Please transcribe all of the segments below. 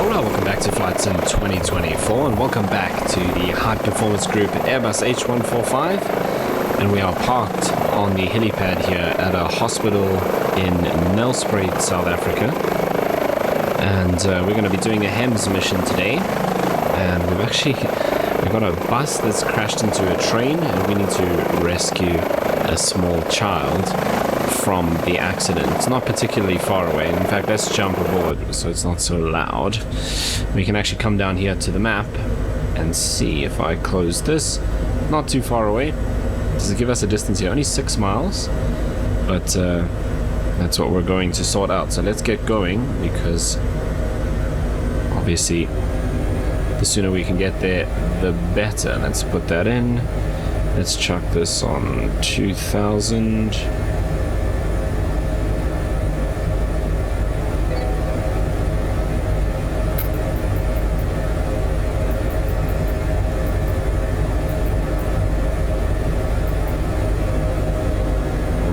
Hola, welcome back to Flight Sim 2024 and welcome back to the High Performance Group Airbus H145, and we are parked on the helipad here at a hospital in Nelspruit, South Africa, and we're going to be doing a HEMS mission today. And we've got a bus that's crashed into a train and we need to rescue a small child from the accident. It's not particularly far away. In fact, let's jump aboard so it's not so loud. We can actually come down here to the map and see if I close this. Not too far away. Does it give us a distance here? Only 6 miles, but that's what we're going to sort out. So let's get going, because obviously the sooner we can get there, the better. Let's put that in. Let's chuck this on 2000.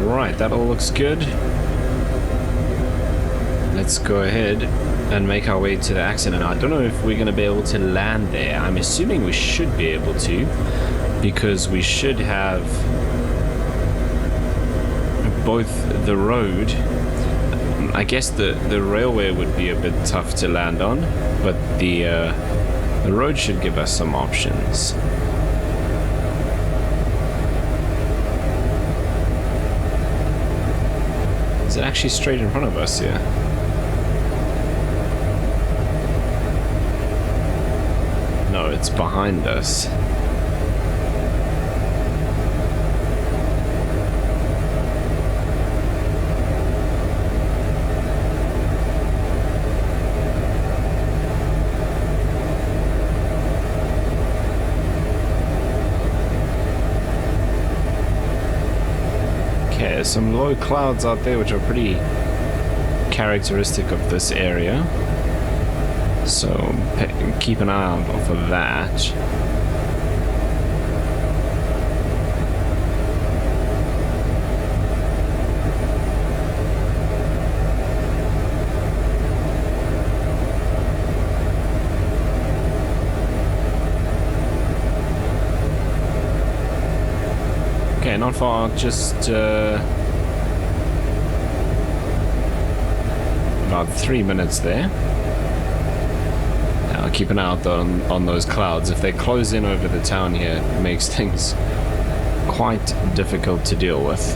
Right, that all looks good. Let's go ahead and make our way to the accident. I don't know if we're going to be able to land there. I'm assuming we should be able to, because we should have both the road. I guess the railway would be a bit tough to land on, but the road should give us some options. Is it actually straight in front of us here? No, it's behind us. Okay, there's some low clouds out there which are pretty characteristic of this area. So keep an eye out for that. Okay, not far, just about 3 minutes there. Keep an eye out on those clouds. If they close in over the town here, it makes things quite difficult to deal with.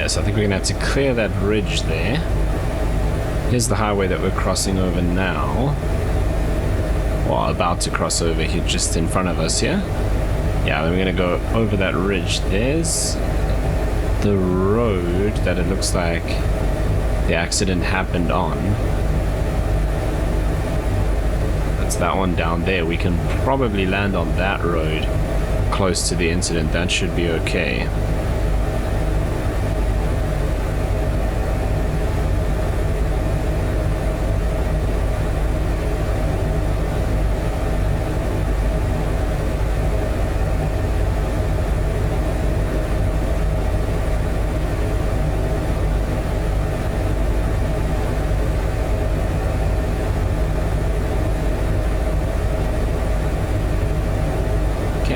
So I think we're going to have to clear that ridge there. Here's the highway that we're crossing over now. Well, about to cross over here, just in front of us here. Yeah, we're going to go over that ridge. There's the road that it looks like the accident happened on. That's that one down there. We can probably land on that road close to the incident. That should be okay.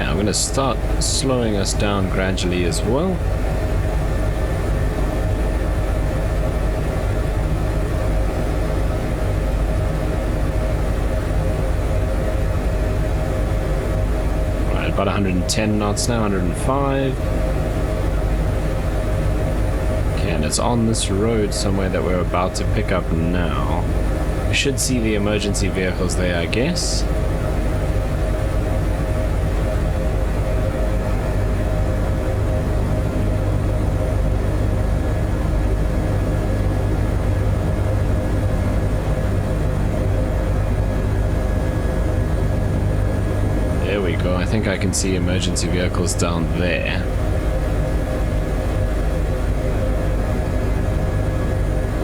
I'm going to start slowing us down gradually as well. Right, about 110 knots now, 105. Okay, and it's on this road somewhere that we're about to pick up now. We should see the emergency vehicles there, I guess. we go. I think I can see emergency vehicles down there.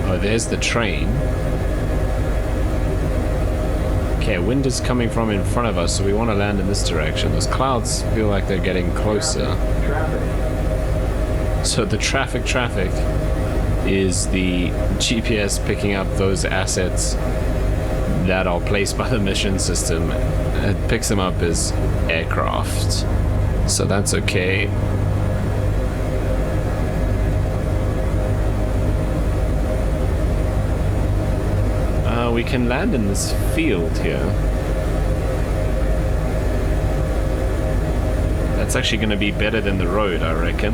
Oh, there's the train. Okay, wind is coming from in front of us, so we want to land in this direction. Those clouds feel like they're getting closer. So the traffic is the GPS picking up those assets that are placed by the mission system. It picks them up as aircraft, so that's okay. We can land in this field here. That's actually going to be better than the road, I reckon.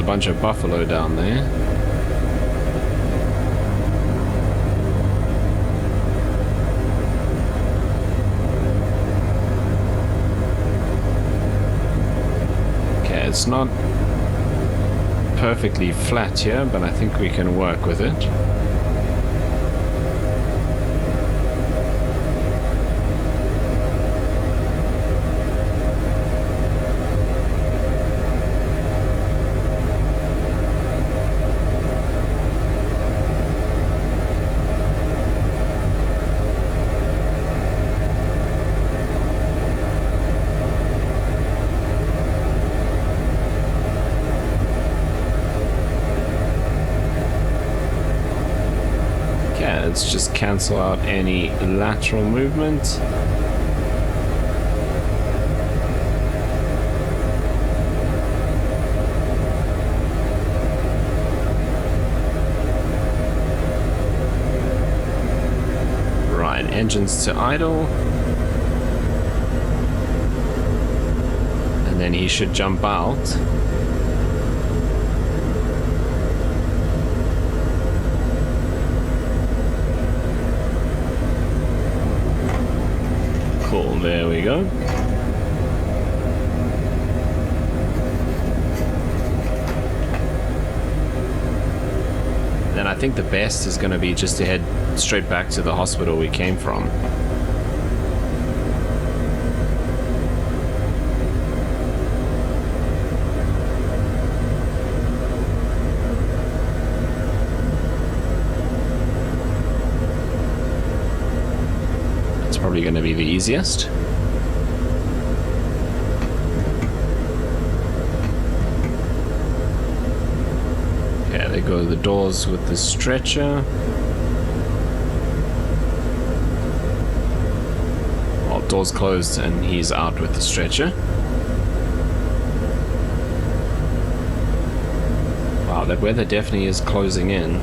Bunch of buffalo down there. Okay, it's not perfectly flat here, but I think we can work with it. Let's just cancel out any lateral movement. Right, engines to idle. And then he should jump out. Cool, there we go. Then I think the best is going to be just to head straight back to the hospital we came from. Probably going to be the easiest. Okay, there go the doors with the stretcher. Well, doors closed and he's out with the stretcher. Wow, that weather definitely is closing in.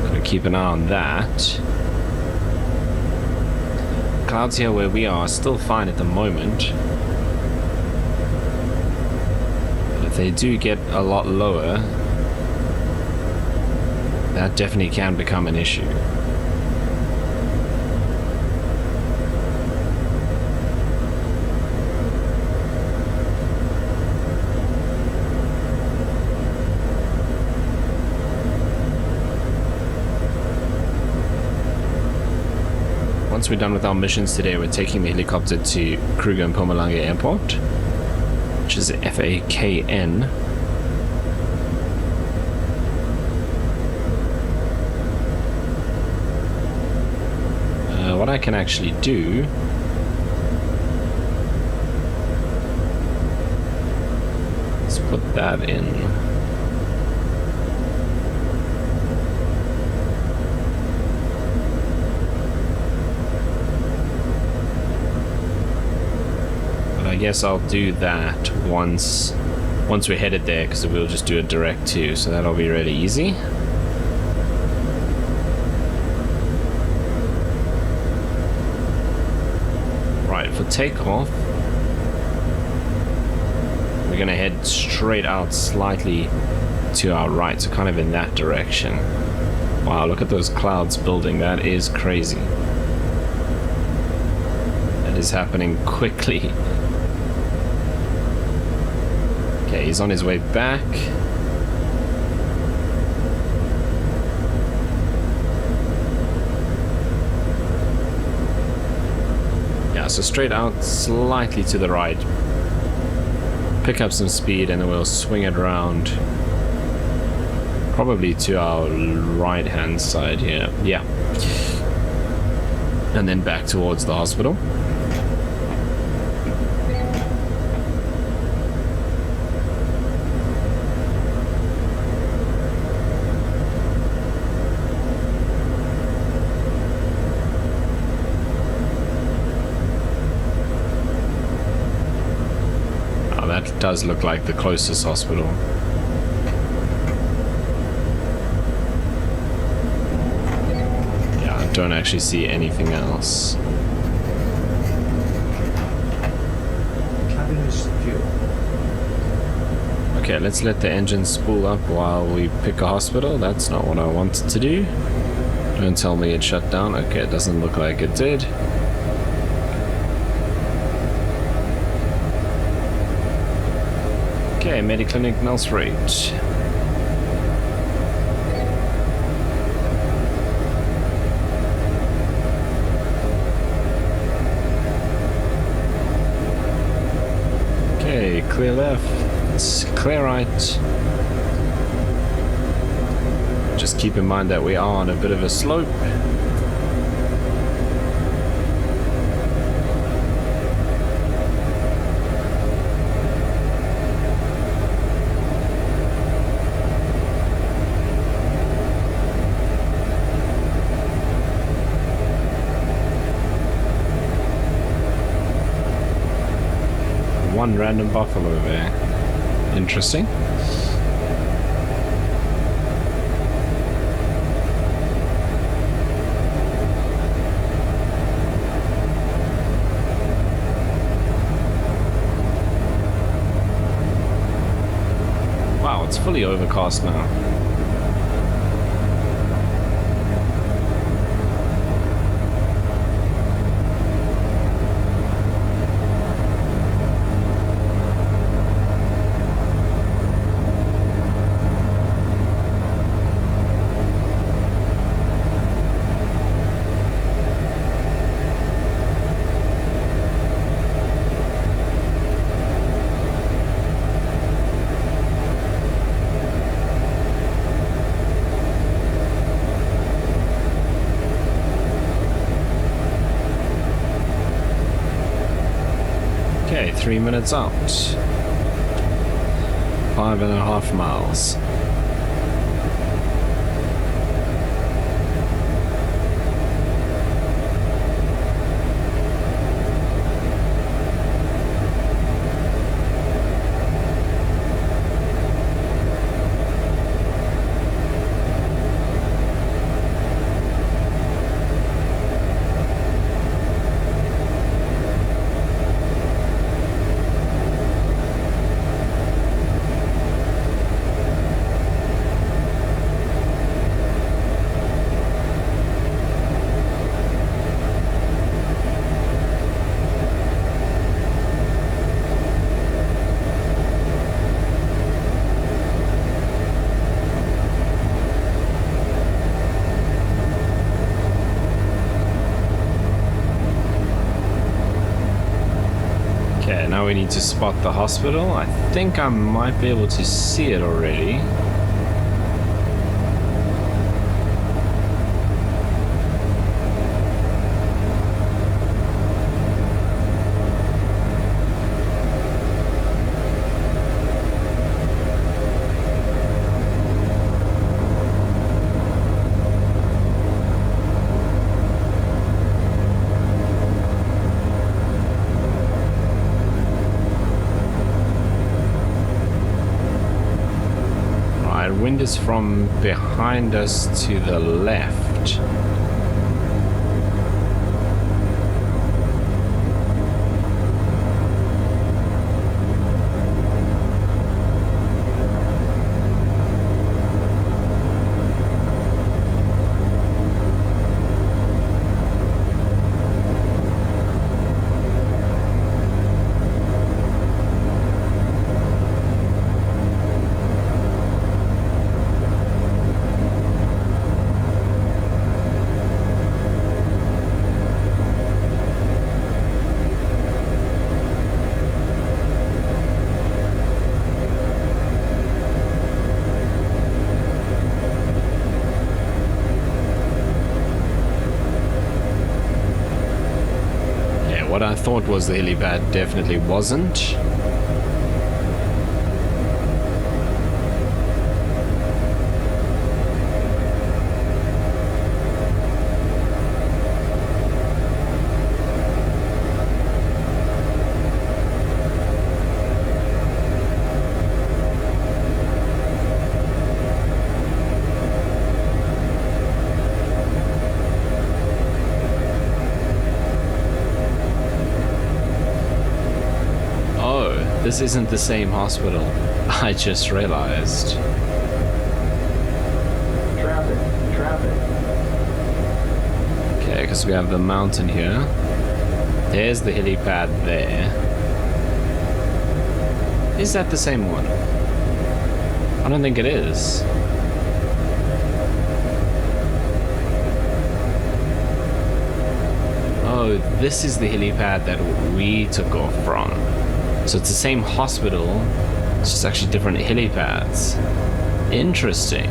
Gotta keep an eye on that. Clouds here where we are still fine at the moment, but if they do get a lot lower, that definitely can become an issue. Once we're done with our missions today, we're taking the helicopter to Kruger and Mpumalanga Airport, which is FAKN. What I can actually do is put that in. I guess I'll do that once we're headed there, because we'll just do a direct to, so that'll be really easy. Right, for takeoff, we're gonna head straight out slightly to our right, so kind of in that direction. Wow, look at those clouds building. That is crazy. That is happening quickly. Okay, he's on his way back. Yeah, so straight out, slightly to the right. Pick up some speed and then we'll swing it around. Probably to our right hand side here. Yeah. And then back towards the hospital. That does look like the closest hospital. Yeah, I don't actually see anything else. Cabin is secure. Okay, let's let the engine spool up while we pick a hospital. That's not what I wanted to do. Don't tell me it shut down. Okay, it doesn't look like it did. Okay, Mediclinic Nelspruit. Okay, clear left, clear right. Just keep in mind that we are on a bit of a slope. One random buffalo there. Interesting. Wow, it's fully overcast now. Okay, 3 minutes out. 5.5 miles. Now we need to spot the hospital. I think I might be able to see it already. Wind is from behind us to the left. thought was the helipad definitely wasn't. This isn't the same hospital. I just realized. Traffic. Okay, because we have the mountain here. There's the helipad there. Is that the same one? I don't think it is. Oh, this is the helipad that we took off from. So it's the same hospital, it's just actually different helipads. Interesting.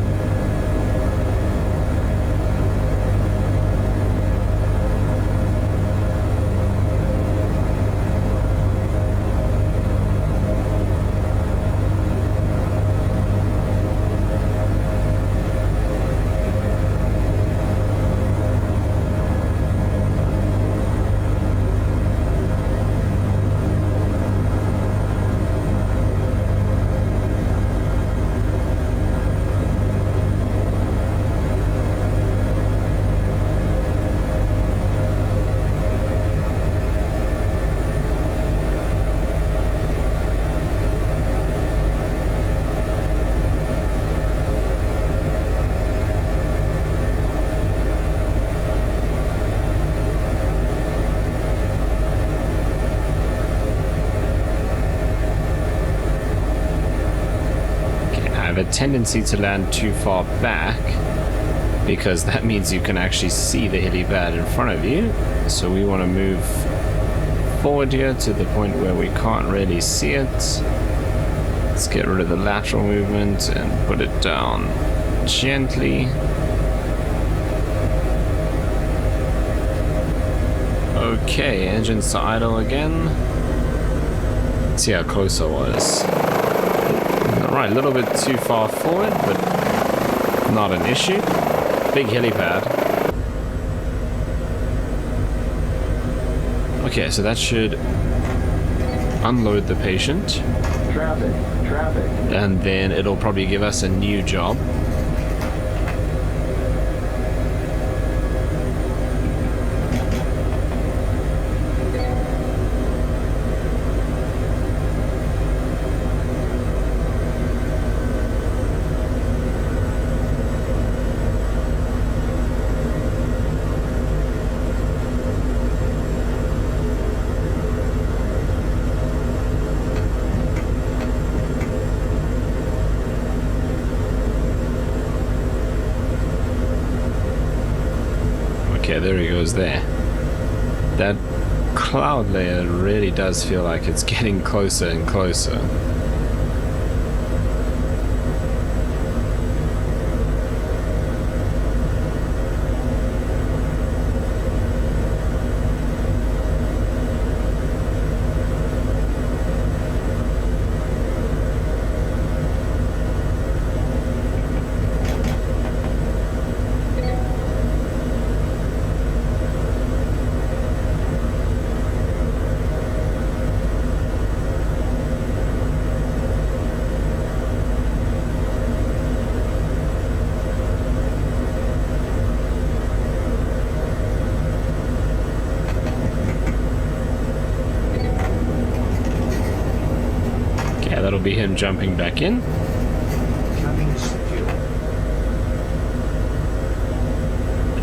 A tendency to land too far back because that means you can actually see the helipad in front of you, so we want to move forward here to the point where we can't really see it. Let's get rid of the lateral movement and put it down gently. Okay, engines to idle again. Let's see how close I was. Alright, a little bit too far forward, but not an issue. Big helipad. Okay, so that should unload the patient. Traffic. And then it'll probably give us a new job. Okay, there he goes there. That cloud layer really does feel like it's getting closer and closer. That'll be him jumping back in.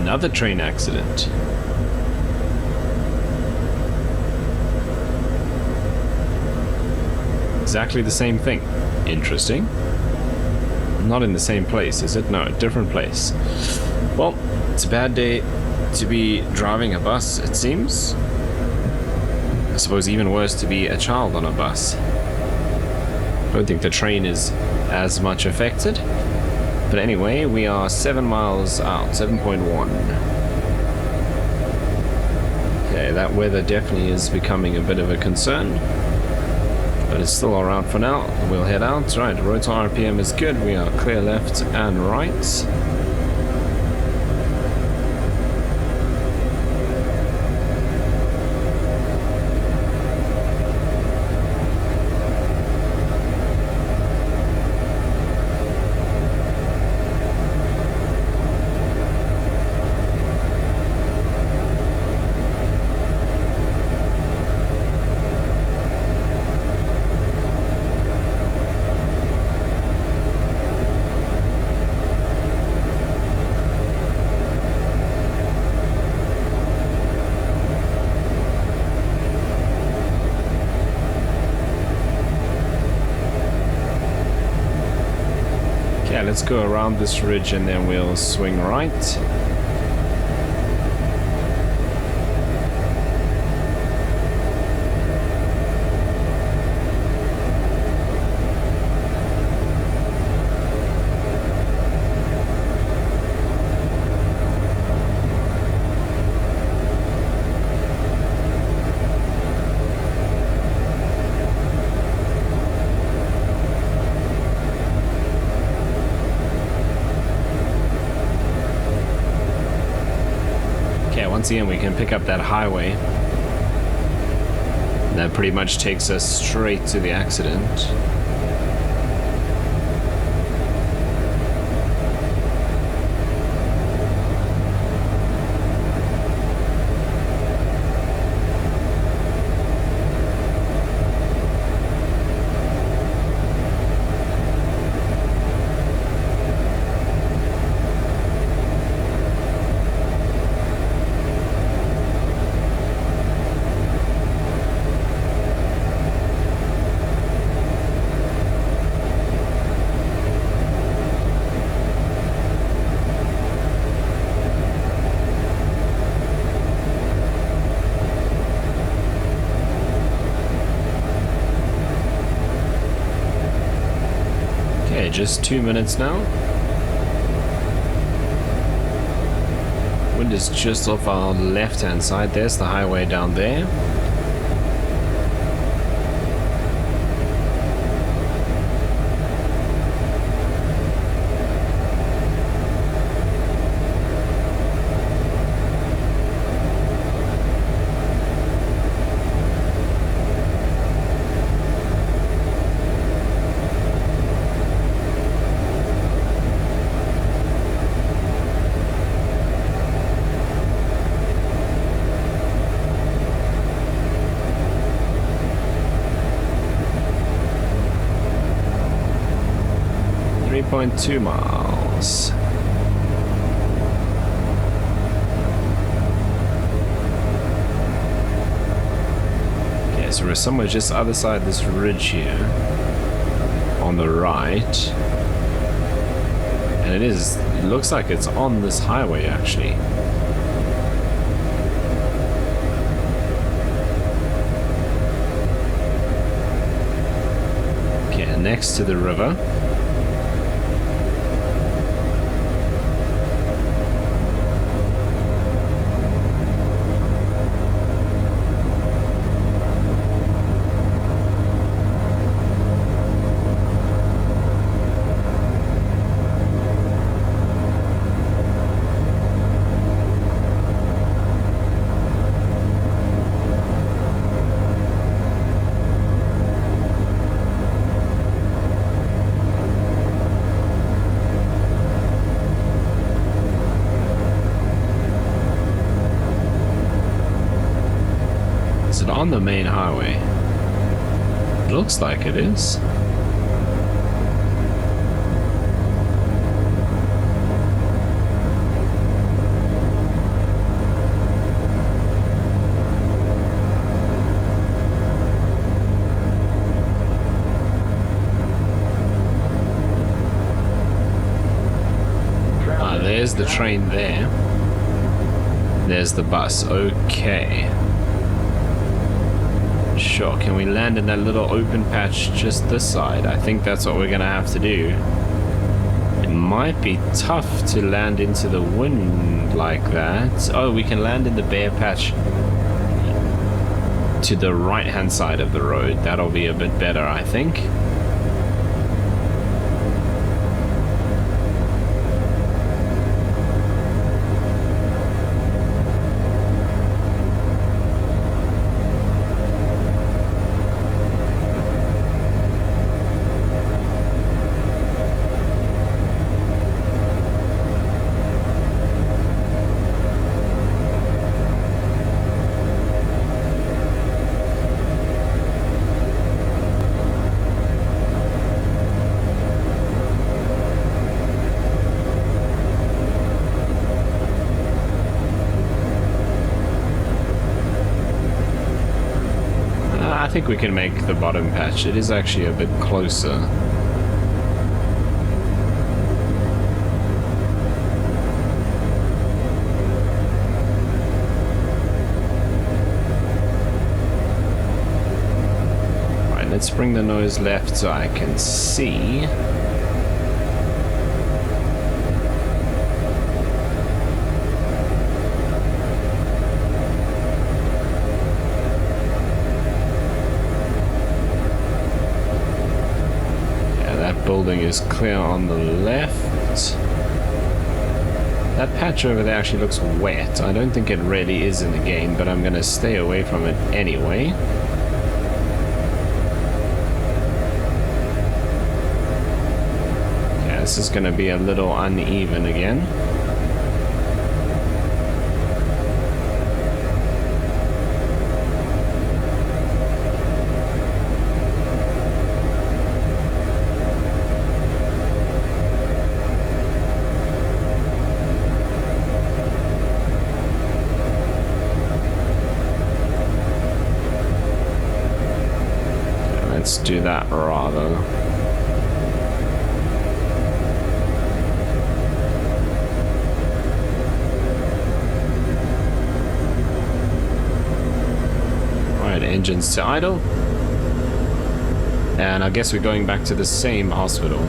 Another train accident. Exactly the same thing. Interesting. Not in the same place, is it? No, a different place. Well, it's a bad day to be driving a bus, it seems. I suppose even worse to be a child on a bus. I don't think the train is as much affected. But anyway, we are 7 miles out, 7.1. Okay, Okay, that weather definitely is becoming a bit of a concern. But it's still alright for now. We'll head out. Right, rotor RPM is good. We are clear left and right. Let's go around this ridge and then we'll swing right. Once again, we can pick up that highway. That pretty much takes us straight to the accident. Just 2 minutes now. Wind is just off our left hand side. There's the highway down there. .2 miles. Okay, so we're somewhere just other side this ridge here on the right, and it looks like it's on this highway actually. Okay, next to the river. On the main highway. It looks like it is. Ah, there's the train there. There's the bus. Okay. Sure, can we land in that little open patch just this side? I think that's what we're gonna have to do. It might be tough to land into the wind like that. Oh, we can land in the bare patch to the right hand side of the road. That'll be a bit better, I think. I think we can make the bottom patch. It is actually a bit closer. Alright, let's bring the nose left so I can see. Building is clear on the left. That patch over there actually looks wet. I don't think it really is in the game, but I'm gonna stay away from it anyway. Yeah, this is gonna be a little uneven again. Let's do that rather. Right, engines to idle. And I guess we're going back to the same hospital.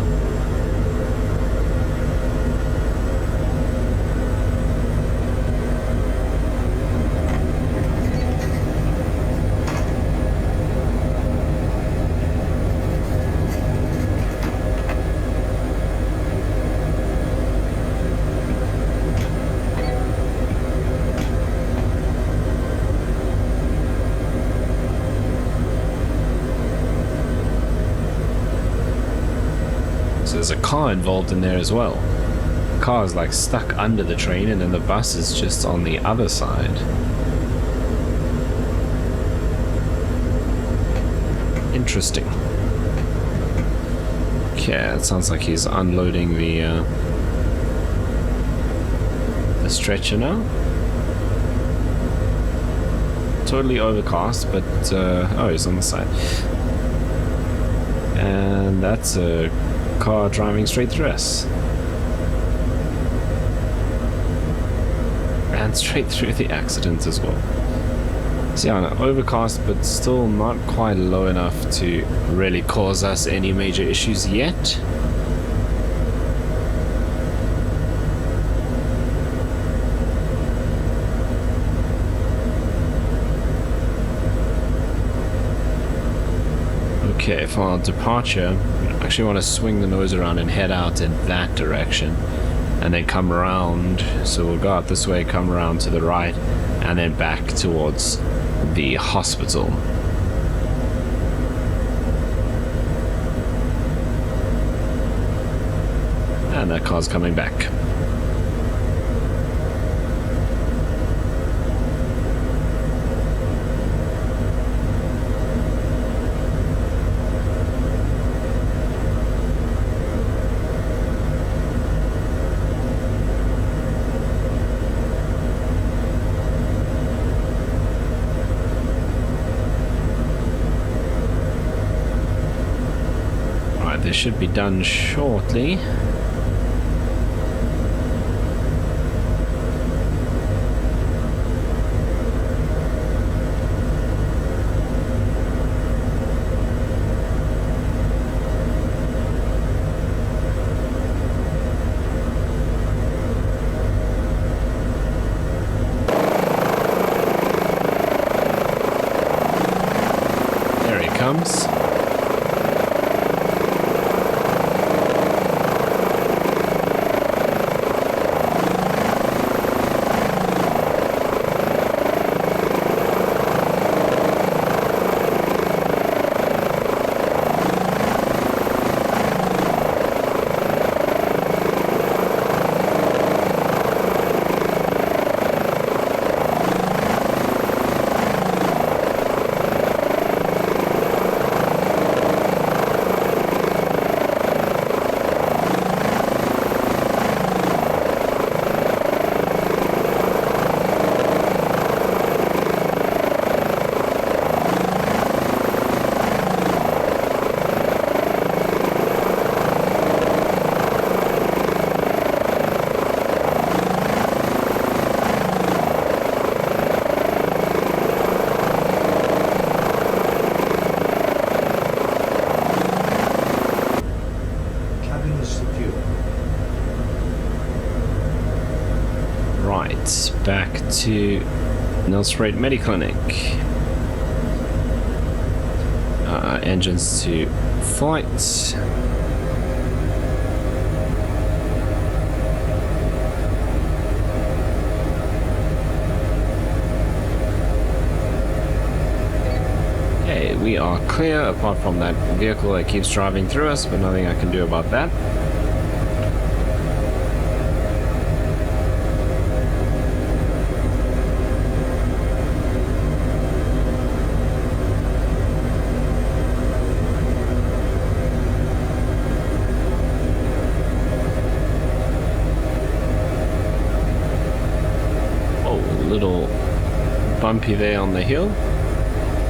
There's a car involved in there as well. The car is like stuck under the train and then the bus is just on the other side. Interesting. Okay, it sounds like he's unloading the stretcher now. Totally overcast, but oh, he's on the side. And that's a car driving straight through us. And straight through the accident as well. So yeah, overcast, but still not quite low enough to really cause us any major issues yet. Okay, for our departure, I actually want to swing the nose around and head out in that direction and then come around. So we'll go out this way, come around to the right, and then back towards the hospital. And that car's coming back. This should be done shortly. HEMS. Back to Nelspruit Mediclinic. Engines to flight. Okay, we are clear apart from that vehicle that keeps driving through us, but nothing I can do about that. Little bumpy there on the hill.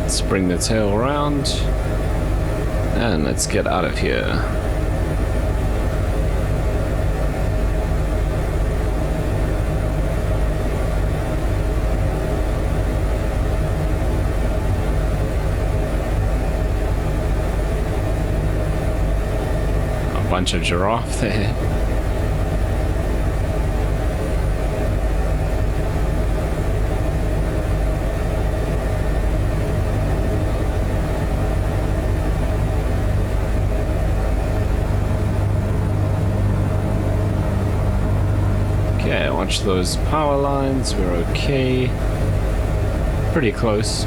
Let's bring the tail around and let's get out of here. A bunch of giraffe there. Okay, watch those power lines, we're okay. Pretty close,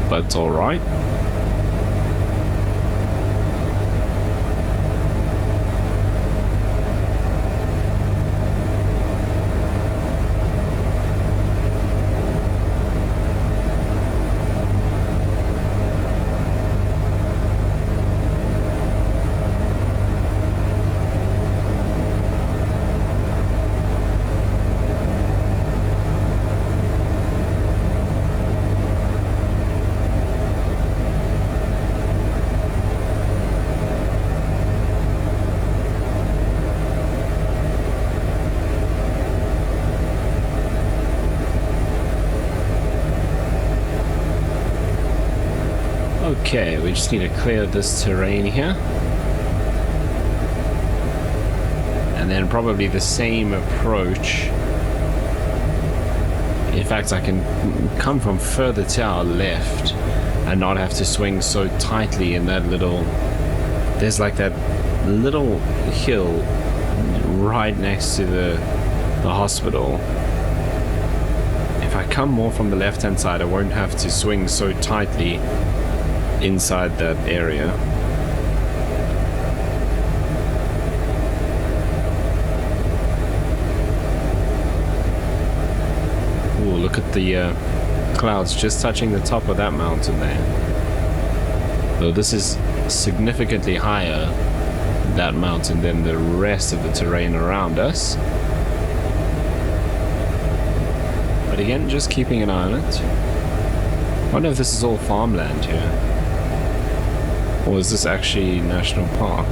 but it's alright. Okay, we just need to clear this terrain here. And then probably the same approach. In fact, I can come from further to our left and not have to swing so tightly in that little... There's like that little hill right next to the hospital. If I come more from the left-hand side, I won't have to swing so tightly inside that area. Ooh, look at the clouds just touching the top of that mountain there. Though this is significantly higher, that mountain, than the rest of the terrain around us. But again, just keeping an eye on it. I wonder if this is all farmland here. Or is this actually National Park?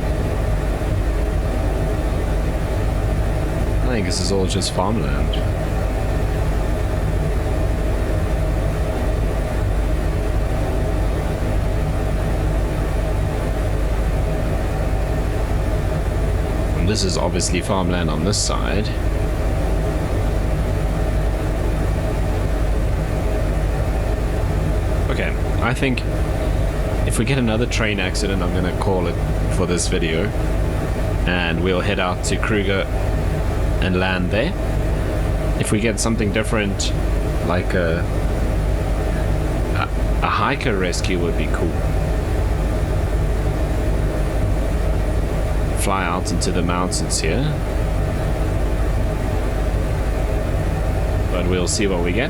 I think this is all just farmland. And this is obviously farmland on this side. Okay, I think if If we get another train accident, I'm gonna call it for this video, and we'll head out to Kruger and land there. If we get something different, like a hiker rescue, would be cool. Fly out into the mountains here, but we'll see what we get.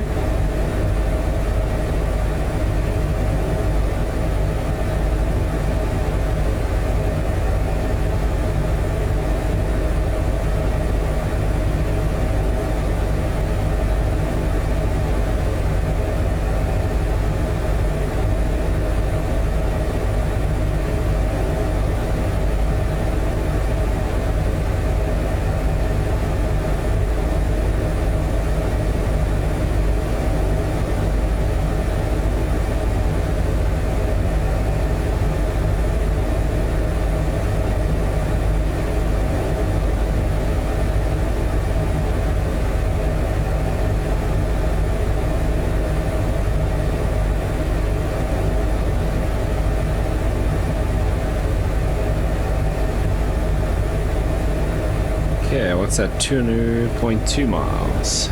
Okay, what's that? 2.2 miles.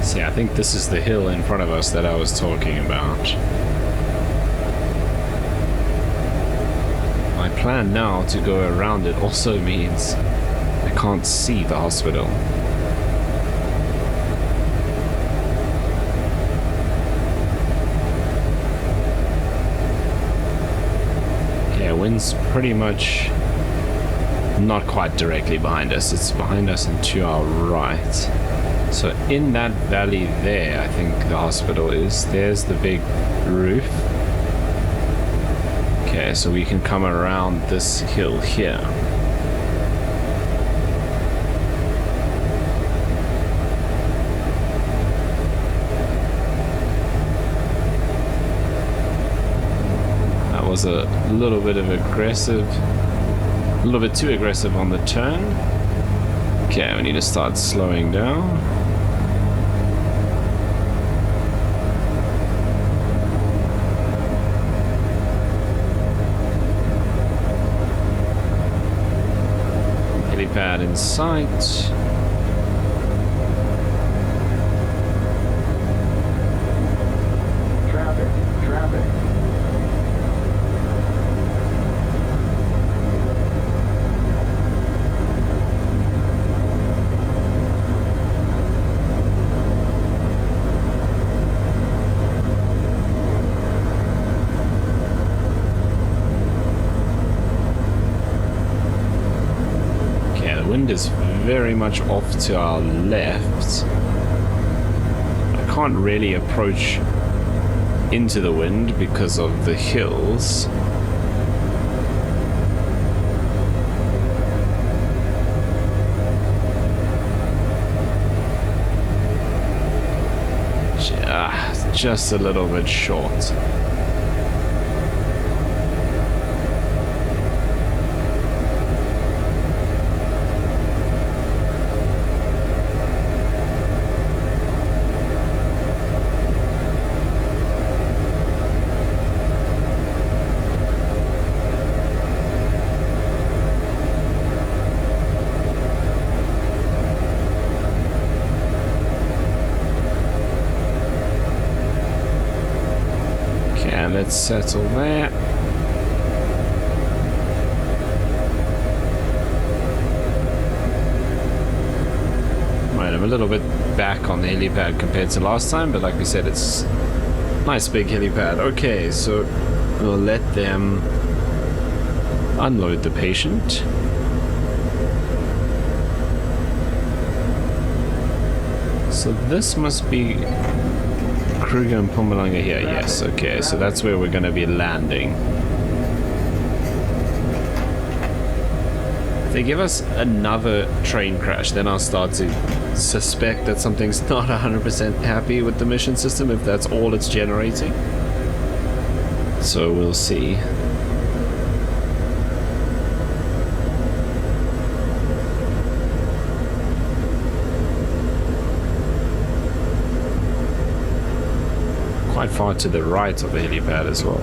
See, I think this is the hill in front of us that I was talking about. My plan now to go around it also means I can't see the hospital. Wind's pretty much not quite directly behind us. It's behind us and to our right. So in that valley there, I think the hospital is. There's the big roof. Okay, so we can come around this hill here. Was a little bit of aggressive, a little bit too aggressive on the turn. Okay, we need to start slowing down. Helipad in sight. Is very much off to our left. I can't really approach into the wind because of the hills. Just a little bit short. Let's settle there. Right, I'm a little bit back on the helipad compared to last time, but like we said, it's nice big helipad. Okay, so we'll let them unload the patient. So this must be Kruger and Mpumalanga here. Yes, okay, so that's where we're going to be landing. If they give us another train crash, then I'll start to suspect that something's not 100% happy with the mission system, if that's all it's generating. So we'll see. quite far to the right of the helipad as well.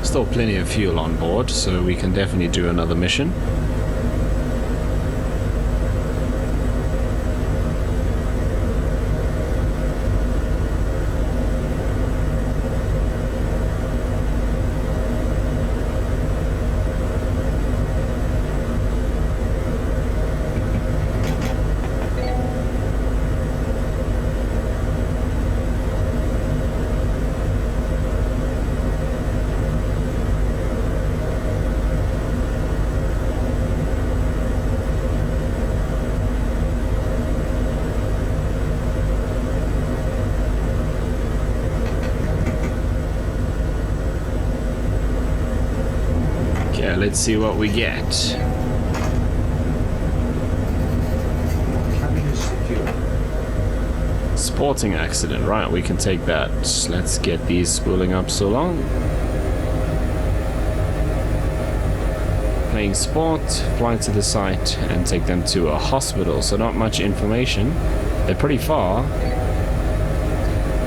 Still plenty of fuel on board, so we can definitely do another mission. Let's see what we get. Cabin is secure. Sporting accident, right, we can take that. Let's get these spooling up so long. Playing sport, fly to the site and take them to a hospital. So not much information. They're pretty far.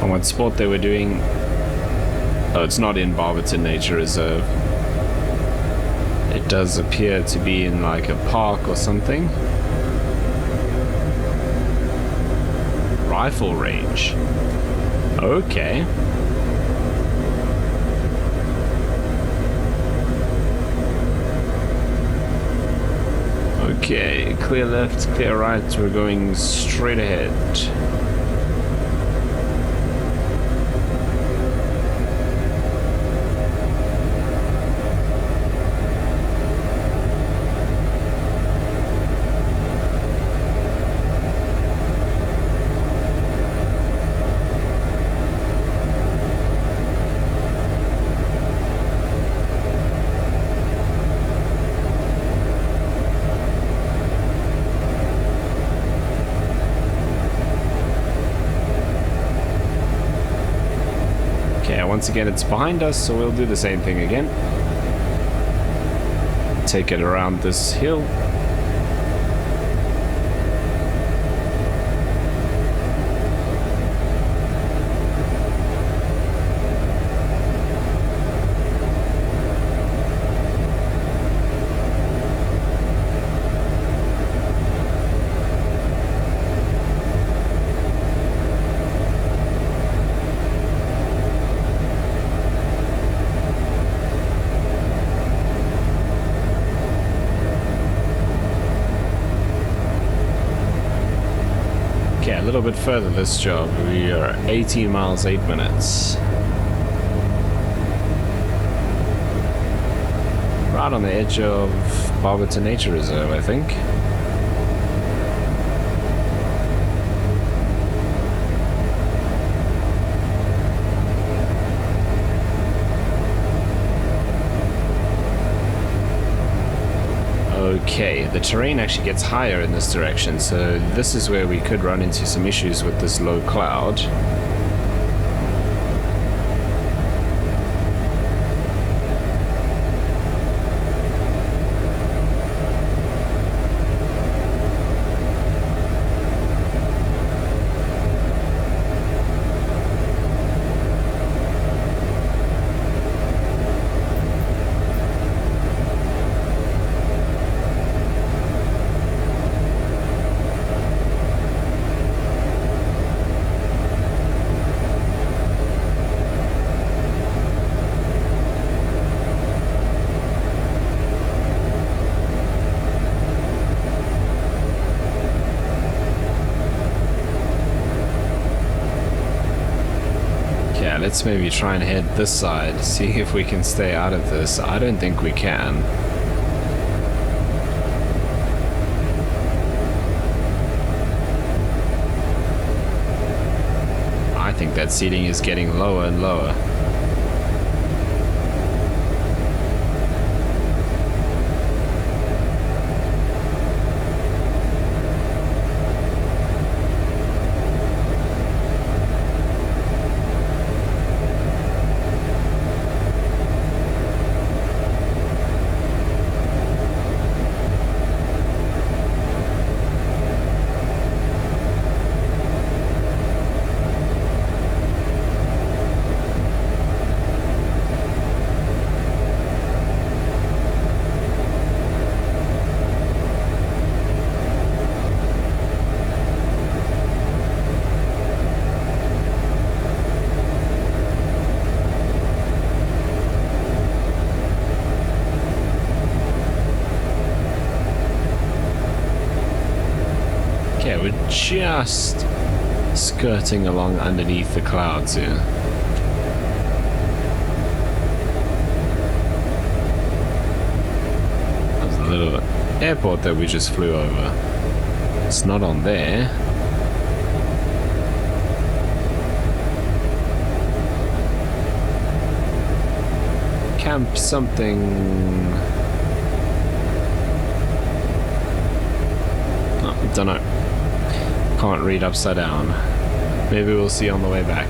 On what sport they were doing. Oh, it's not in Barberton Nature Reserve. It does appear to be in like a park or something. Rifle range. Okay. Okay, clear left, clear right. We're going straight ahead. Once again, it's behind us, so we'll do the same thing again. Take it around this hill. A little bit further this job. We are 18 miles 8 minutes. Right on the edge of Barberton Nature Reserve, I think. Okay, the terrain actually gets higher in this direction, so this is where we could run into some issues with this low cloud. Let's maybe try and head this side, see if we can stay out of this. I don't think we can. I think that seating is getting lower and lower. just skirting along underneath the clouds here. There's a little airport that we just flew over. It's not on there. Camp something. Oh, don't know. Can't read upside down. Maybe we'll see on the way back.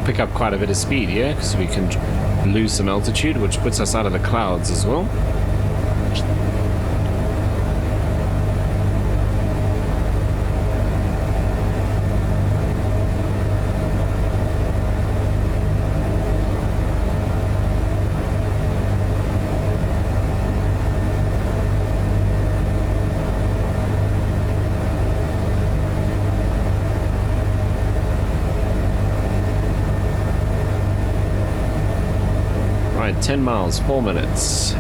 Pick up quite a bit of speed here because we can lose some altitude, which puts us out of the clouds as well. Right, 10 miles, 4 minutes.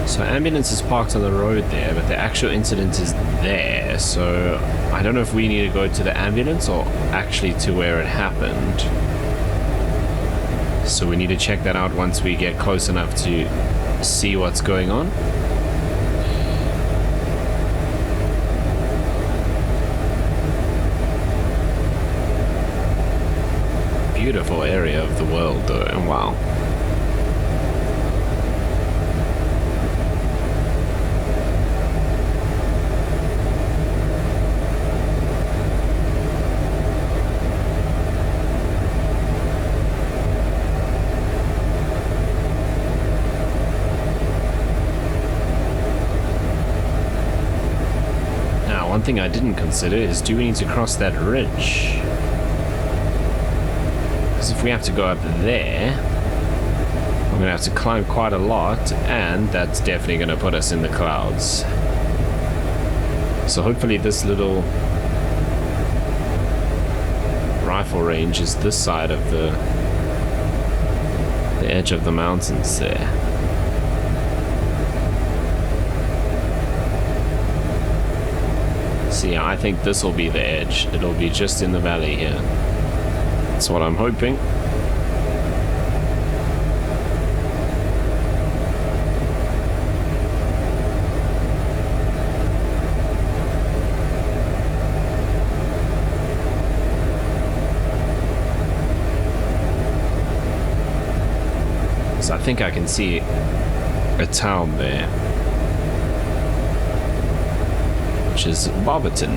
So ambulance is parked on the road there, but the actual incident is there, so I don't know if we need to go to the ambulance or actually to where it happened. So we need to check that out once we get close enough to see what's going on. Beautiful area of the world though, and wow. One thing I didn't consider is, do we need to cross that ridge? Because if we have to go up there, we're going to have to climb quite a lot, and that's definitely going to put us in the clouds. So hopefully this little rifle range is this side of the edge of the mountains there. So yeah, I think this will be the edge. It'll be just in the valley here. That's what I'm hoping. So I think I can see a town there, which is Barberton.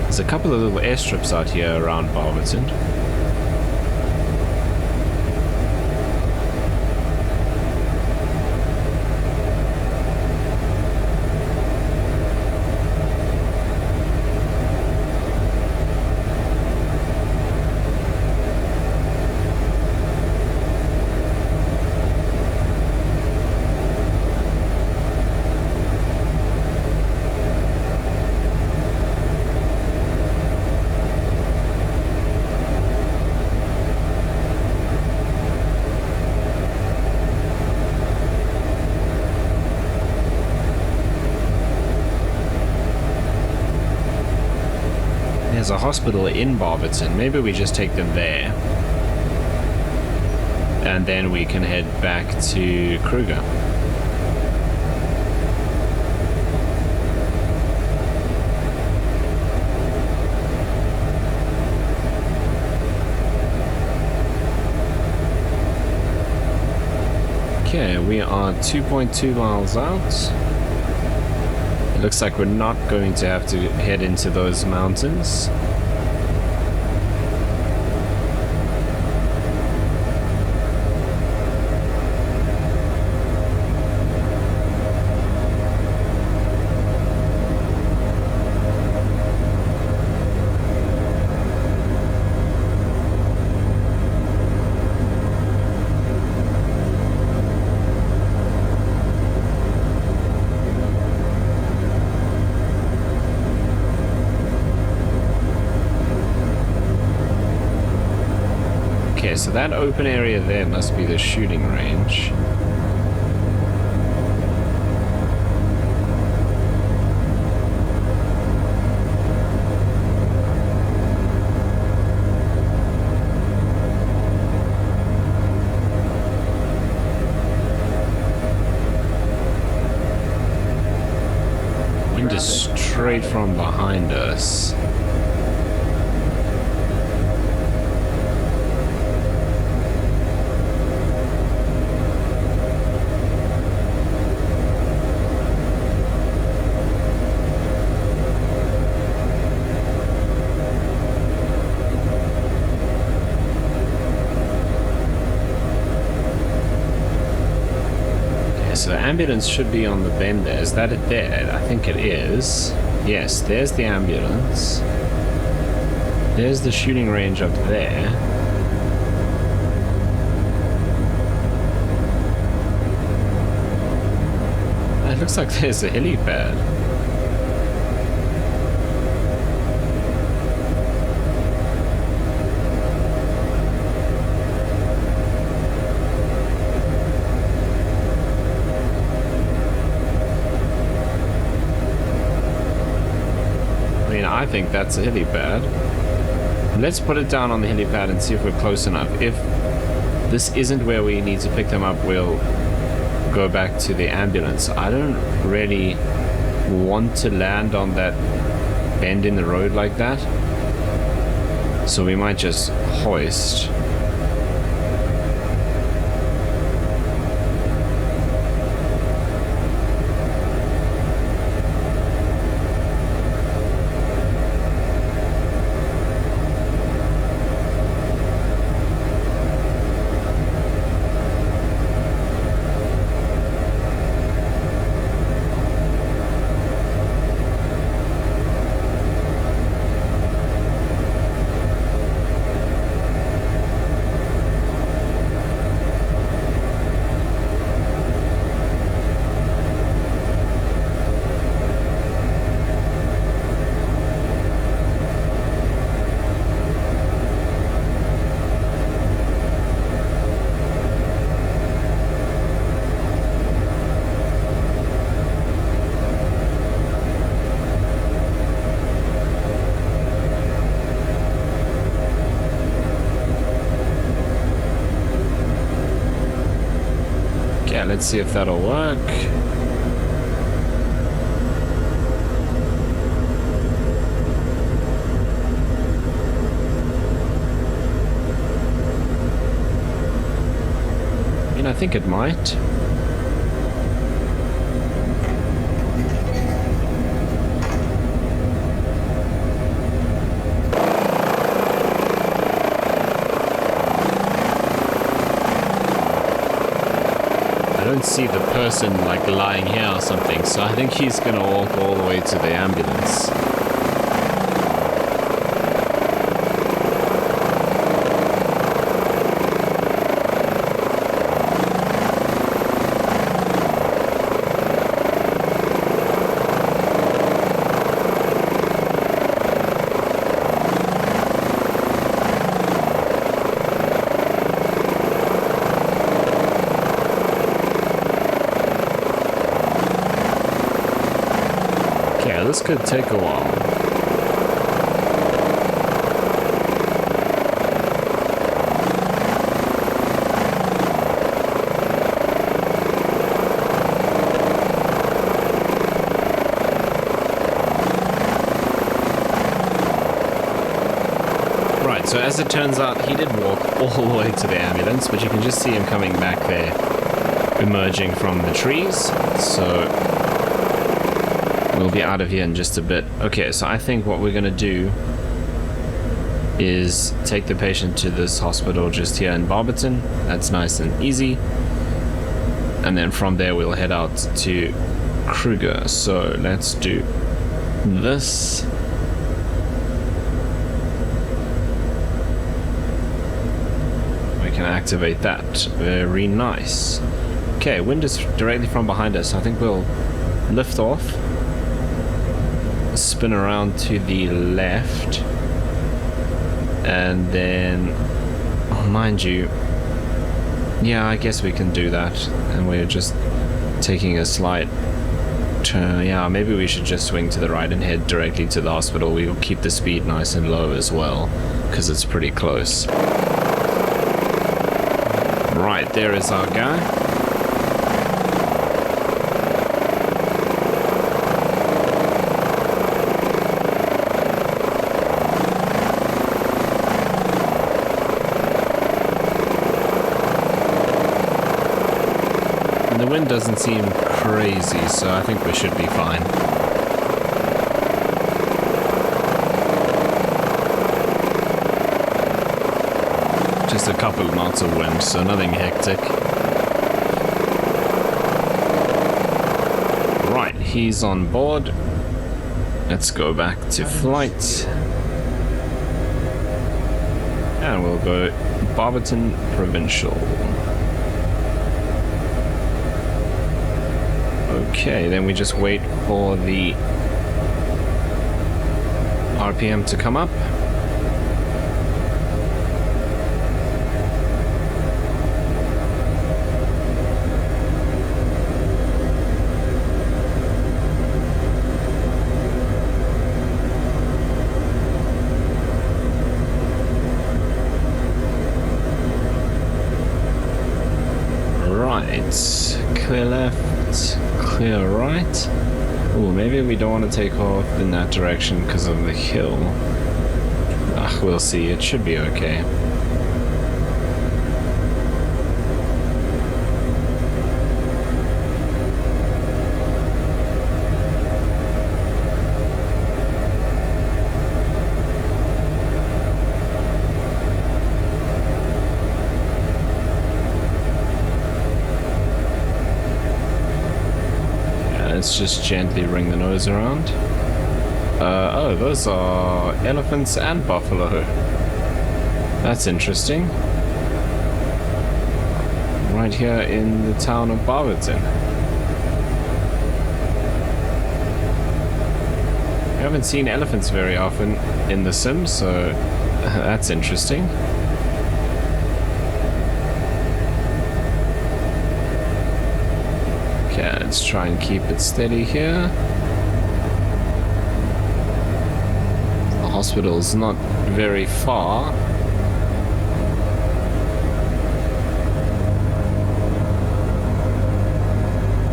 There's a couple of little airstrips out here around Barberton. There's a hospital in Barberton. Maybe we just take them there. and then we can head back to Kruger. Okay, we are 2.2 miles out. It looks like we're not going to have to head into those mountains. So that open area there must be the shooting range. Wind is straight from behind us. So the ambulance should be on the bend there. Is that it there? I think it is. Yes, there's the ambulance. There's the shooting range up there. It looks like there's a helipad. I think that's a helipad. Let's put it down on the helipad and see if we're close enough. If this isn't where we need to pick them up, we'll go back to the ambulance. I don't really want to land on that bend in the road like that, so we might just hoist. Let's see if that'll work. I think it might. I don't see the person like lying here or something, so I think he's gonna walk all the way to the ambulance. This could take a while. Right, so as it turns out, he did walk all the way to the ambulance, but you can just see him coming back there, emerging from the trees. So we'll be out of here in just a bit. Okay, so I think what we're going to do is take the patient to this hospital just here in Barberton. That's nice and easy. And then from there we'll head out to Kruger. So let's do this. We can activate that. Very nice. Okay, wind is directly from behind us. I think we'll lift off, spin around to the left, and then, oh, mind you, yeah, I guess we can do that. And we're just taking a slight turn. Yeah, maybe we should just swing to the right and head directly to the hospital. We'll keep the speed nice and low as well, because it's pretty close. Right, there is our guy. The wind doesn't seem crazy, so I think we should be fine. Just a couple of knots of wind, so nothing hectic. Right, he's on board. Let's go back to flight. And we'll go Barberton Provincial. Okay, then we just wait for the RPM to come up. Right, clear left. Clear right. Oh, maybe we don't want to take off in that direction because of the hill. Ah, we'll see. It should be okay. Let's just gently ring the nose around. Oh, those are elephants and buffalo. That's interesting. Right here in the town of Barberton. I haven't seen elephants very often in The Sims, so that's interesting. Okay, let's try and keep it steady here. The hospital's not very far.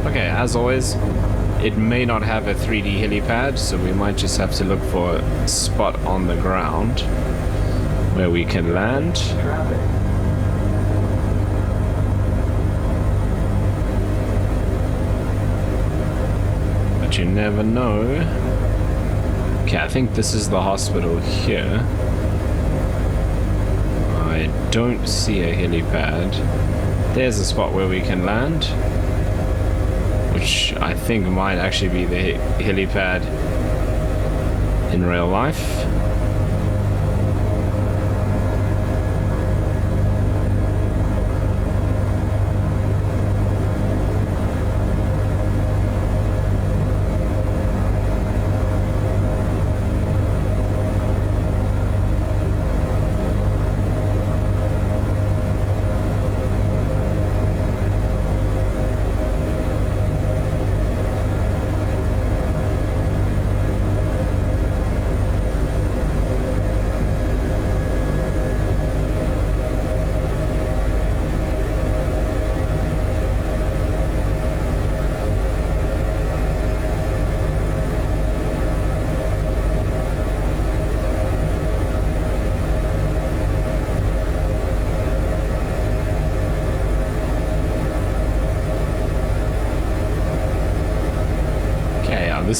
Okay, as always, it may not have a 3D helipad, so we might just have to look for a spot on the ground where we can land. Traffic. But you never know. Okay, I think this is the hospital here. I don't see a helipad. There's a spot where we can land, which I think might actually be the helipad in real life.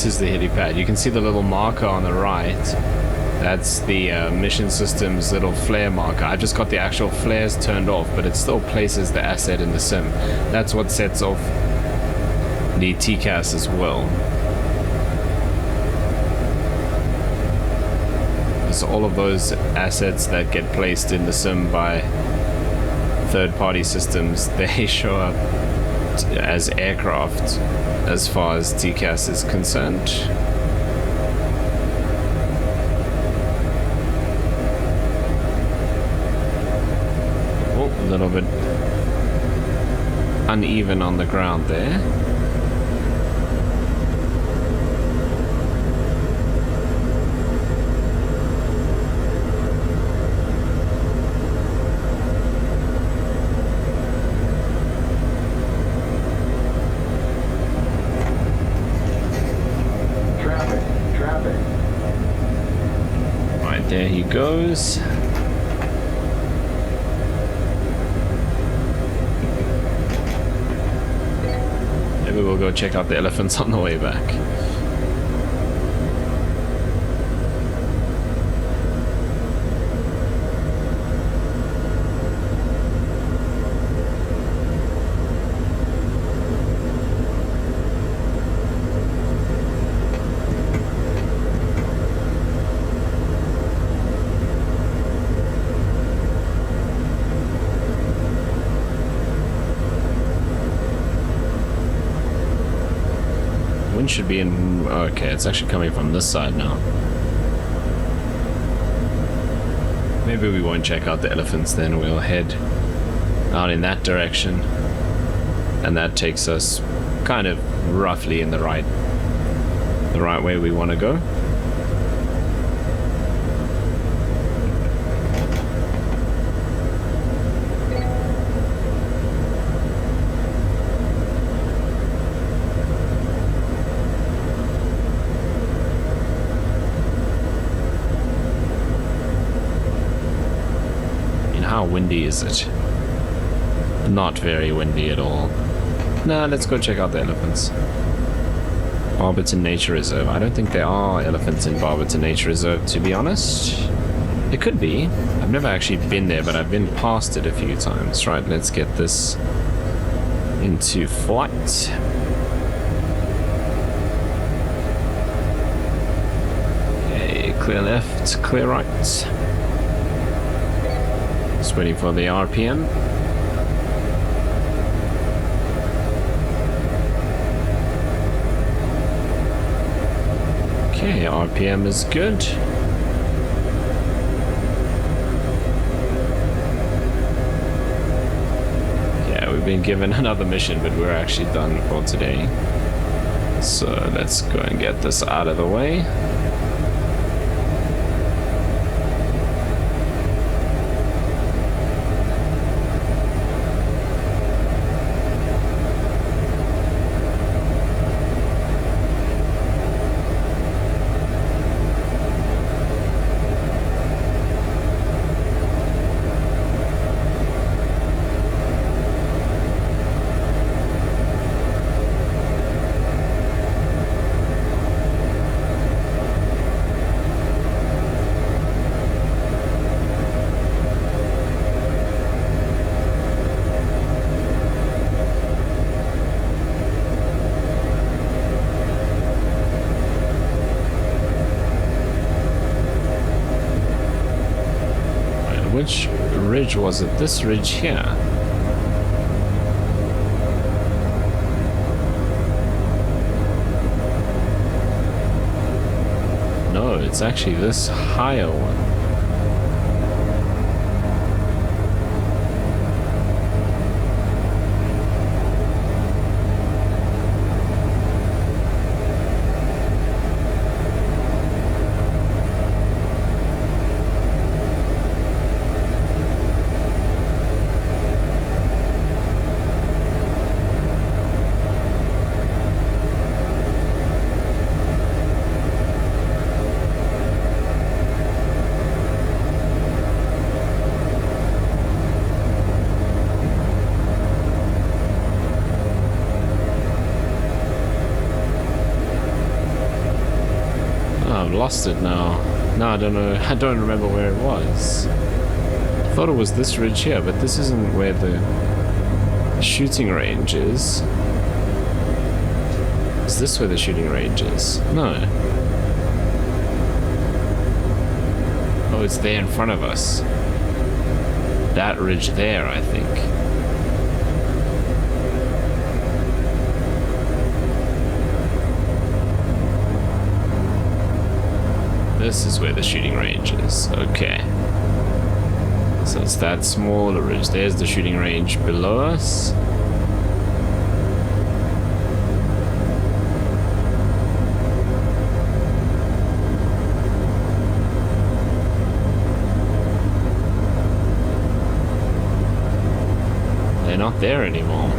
this is the helipad. You can see the little marker on the right. That's the mission system's little flare marker. I just got the actual flares turned off, but it still places the asset in the sim. That's what sets off the TCAS as well. So all of those assets that get placed in the sim by third-party systems, they show up as aircraft as far as TCAS is concerned. Oh, a little bit uneven on the ground there. There he goes. Maybe we'll go check out the elephants on the way back. Should be in. Okay, it's actually coming from this side now. Maybe we won't check out the elephants then. We'll head out in that direction, and that takes us kind of roughly in the right way we want to go. How windy is it? Not very windy at all. Nah, let's go check out the elephants. Barberton Nature Reserve. I don't think there are elephants in Barberton Nature Reserve, to be honest. It could be. I've never actually been there, but I've been past it a few times. Right, let's get this into flight. Okay, clear left, clear right. Just waiting for the RPM. Okay, RPM is good. Yeah, we've been given another mission, but we're actually done for today. So let's go and get this out of the way. Which ridge was it? This ridge here. No, it's actually this higher one. I've lost it now. No, I don't know. I don't remember where it was. I thought it was this ridge here, but this isn't where the shooting range is. Is this where the shooting range is? No. Oh, it's there in front of us. That ridge there, I think. This is where the shooting range is. Okay. So it's that smaller ridge. There's the shooting range below us. They're not there anymore.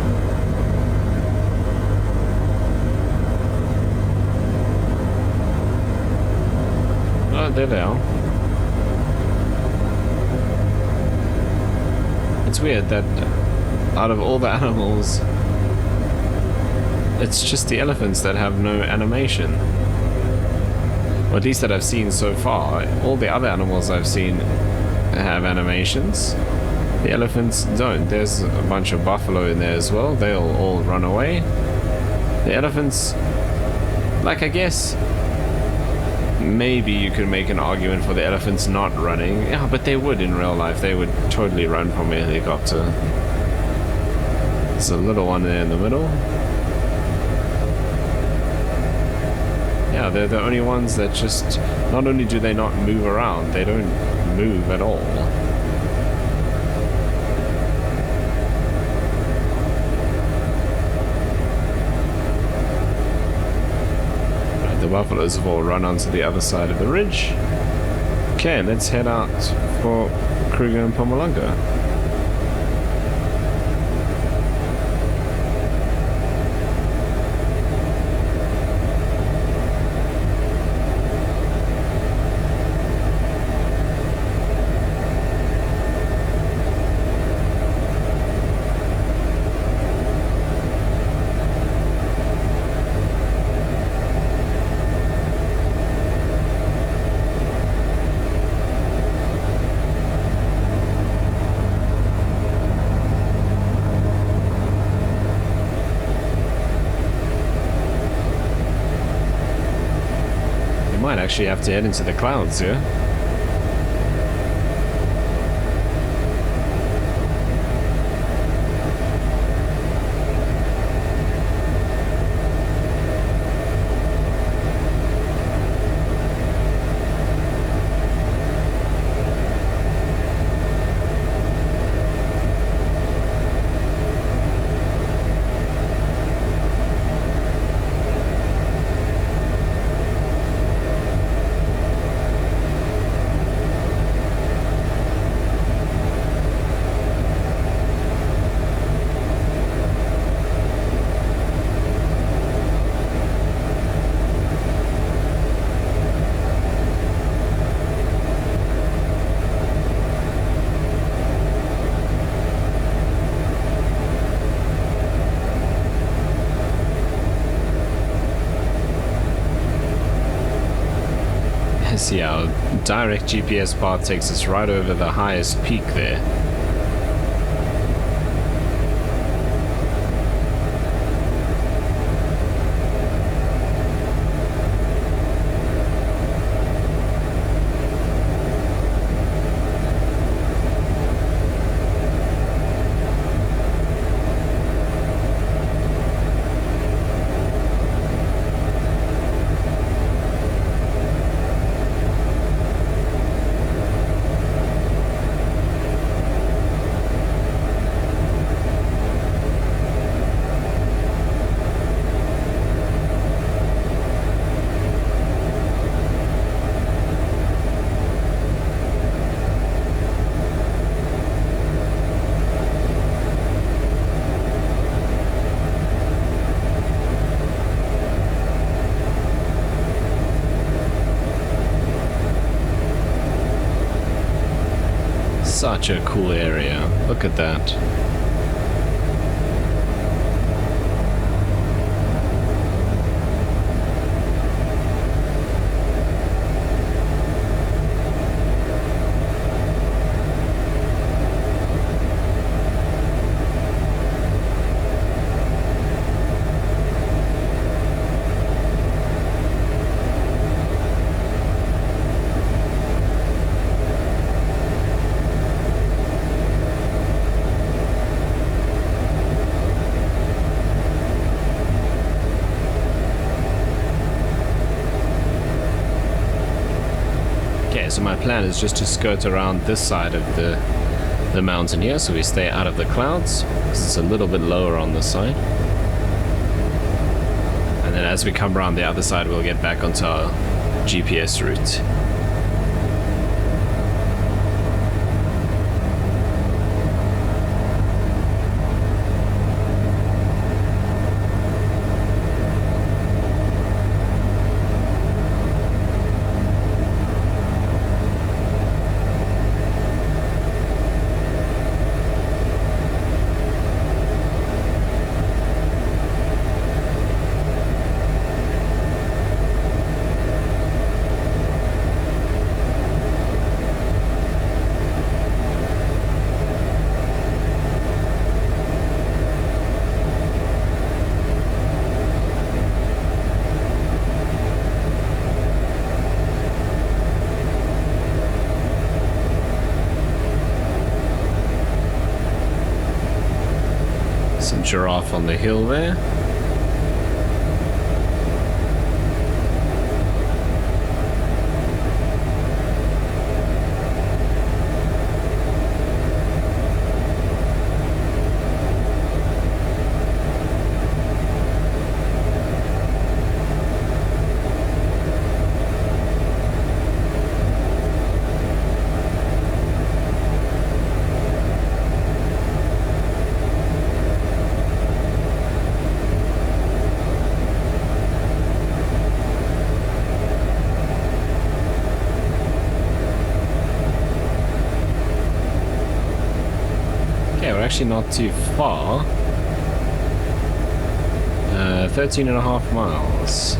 Oh, there they are. It's weird that out of all the animals, it's just the elephants that have no animation. Or at least that I've seen so far. All the other animals I've seen have animations. The elephants don't. There's a bunch of buffalo in there as well. They'll all run away. The elephants, like, I guess maybe you could make an argument for the elephants not running. Yeah, but they would in real life. They would totally run from a helicopter. There's a little one there in the middle. Yeah, they're the only ones that just, not only do they not move around, they don't move at all. The buffaloes have all run onto the other side of the ridge. Okay, let's head out for Kruger and Mpumalanga. Might actually have to head into the clouds here. See, our direct GPS path takes us right over the highest peak there. Such a cool area. Look at that. Okay, so my plan is just to skirt around this side of the mountain here, so we stay out of the clouds, because it's a little bit lower on this side. And then as we come around the other side, we'll get back onto our GPS route. Some giraffe on the hill there. Actually not too far. 13.5 miles.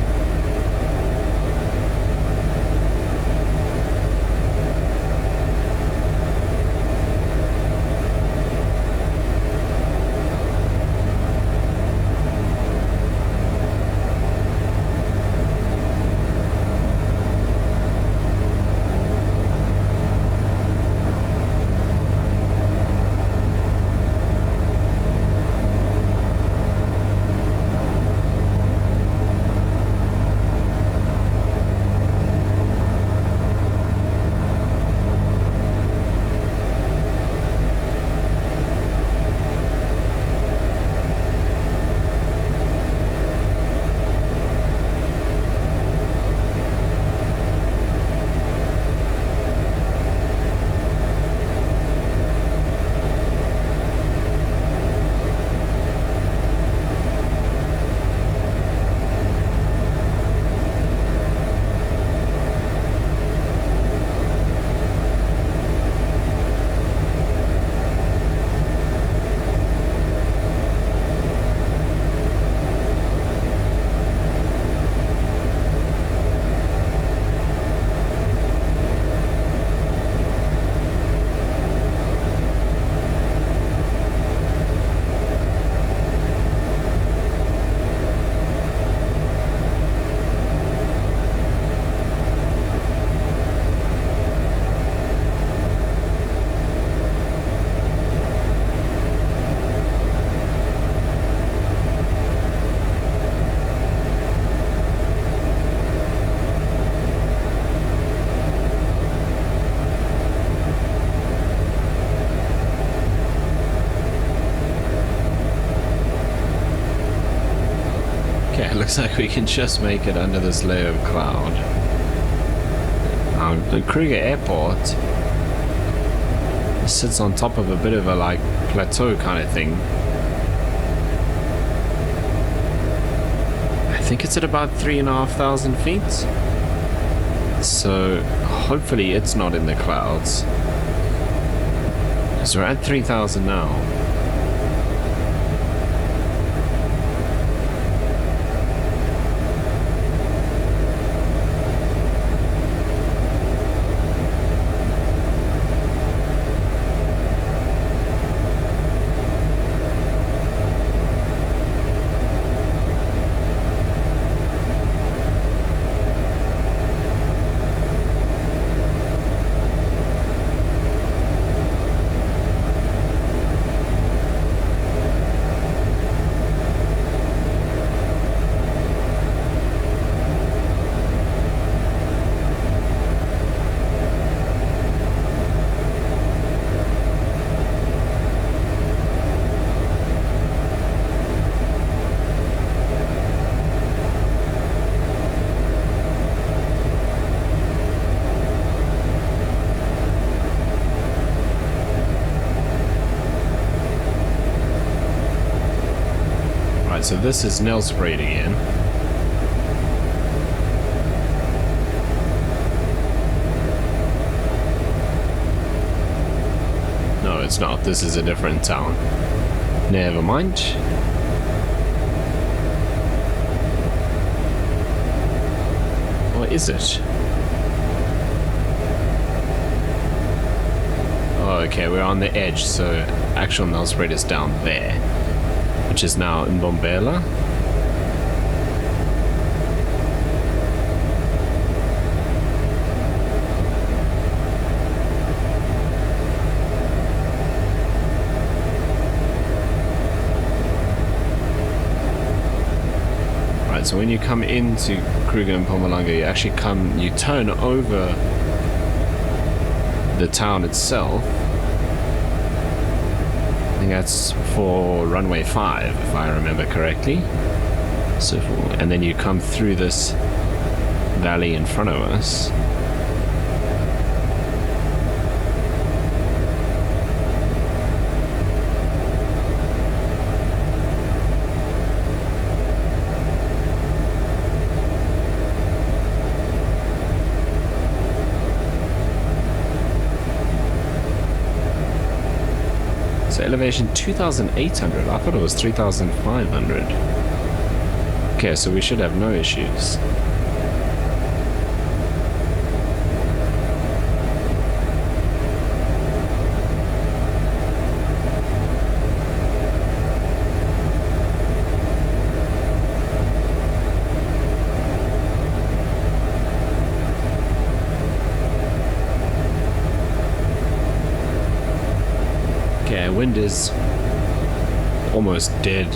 Looks like we can just make it under this layer of cloud. The Kruger Airport sits on top of a bit of a like plateau kind of thing. I think it's at about 3,500 feet. So hopefully it's not in the clouds. So we're at 3,000 now. Right, so this is Nelspruit again. No, it's not. This is a different town. Never mind. Or is it? Oh, okay, we're on the edge, so actual Nelspruit is down there, which is now in Bombela. Right, so when you come into Kruger and Mpumalanga, you turn over the town itself. I think that's for runway 5, if I remember correctly. So, and then you come through this valley in front of us. So elevation 2,800. I thought it was 3,500. Okay, so we should have no issues. Wind is almost dead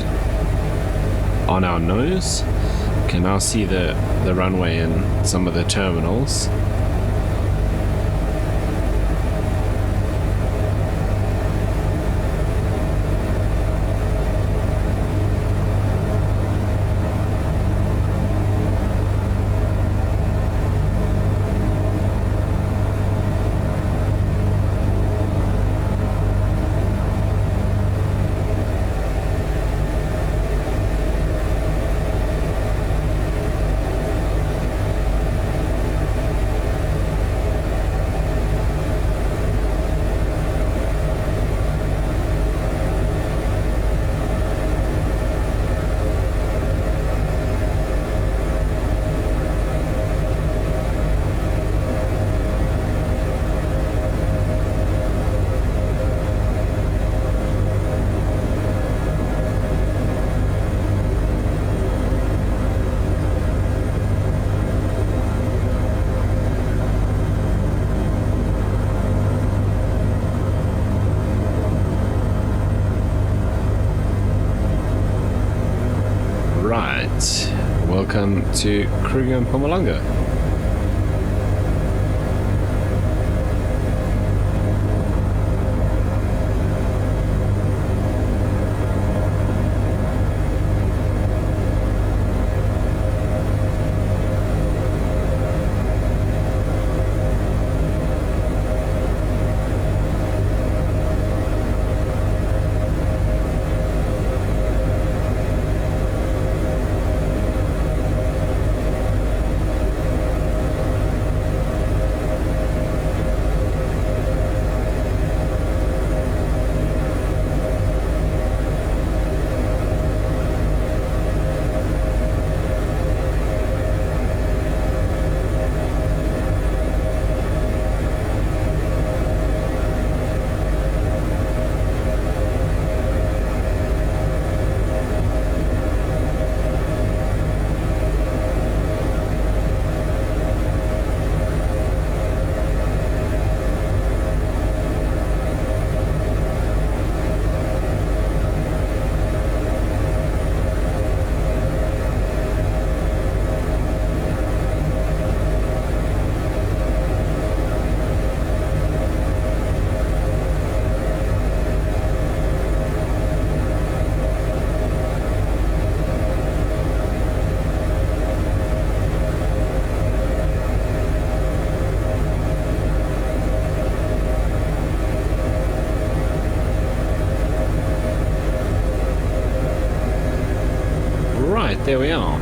on our nose. Can now see the runway and some of the terminals. Welcome to Kruger and Mpumalanga. there we are.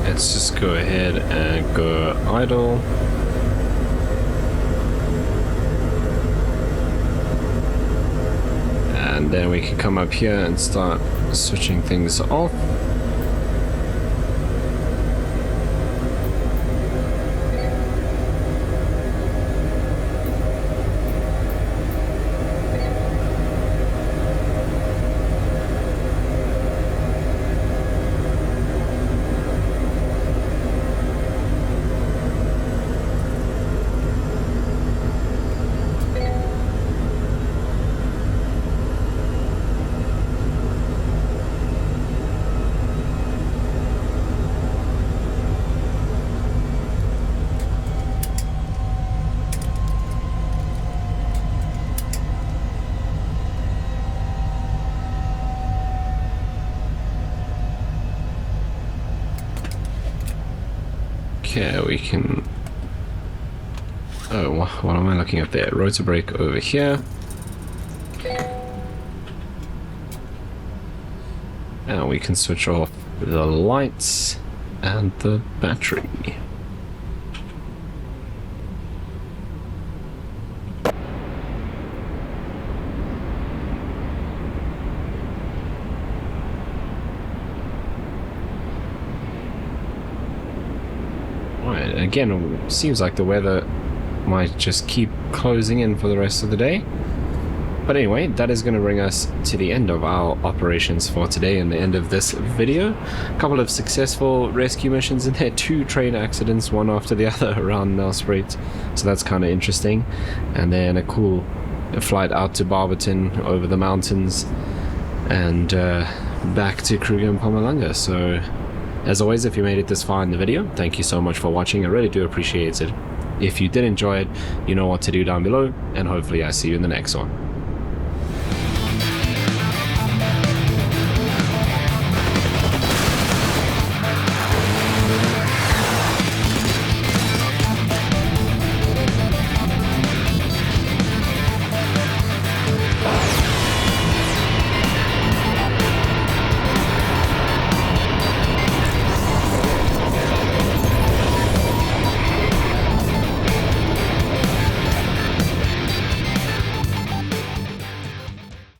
Let's just go ahead and go idle. And then we can come up here and start switching things off. Okay, we can... Oh, what am I looking at there? Rotor brake over here. And we can switch off the lights and the battery. Again, it seems like the weather might just keep closing in for the rest of the day. But anyway, that is going to bring us to the end of our operations for today and the end of this video. A couple of successful rescue missions in there, 2 train accidents, one after the other around Nelspruit, so that's kind of interesting. And then a cool flight out to Barberton over the mountains and back to Kruger and Mpumalanga. So as always, if you made it this far in the video, thank you so much for watching. I really do appreciate it. If you did enjoy it, you know what to do down below, and hopefully I see you in the next one.